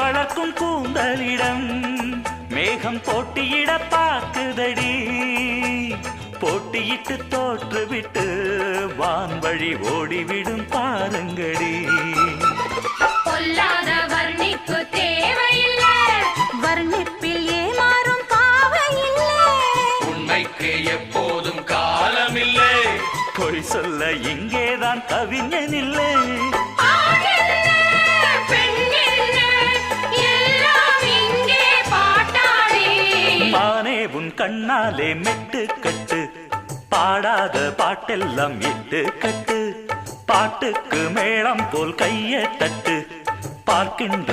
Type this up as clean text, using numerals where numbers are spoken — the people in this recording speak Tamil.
வளர்க்கும் கூந்தலிடம் மேகம் போட்டியிட பார்க்குதடி. போட்டியிட்டு தோற்றுவிட்டு வான்வழி ஓடிவிடும் பாருங்கடி. பொல்லாத வர்ணிப்பு தேவையில்லை, வர்ணிப்பில் ஏமாறும் பாவையில்லை. உண்மைக்கு எப்போதும் காலமில்லை, பொய் சொல்ல இங்கேதான் கவிஞனில்லை. மானே உன் கண்ணாலே மெட்டு கட்டு, பாடாத பாட்டெல்லாம் இட்டு கட்டு. பாட்டுக்கு மேளம் போல் கையை தட்டு, பார்க்கின்ற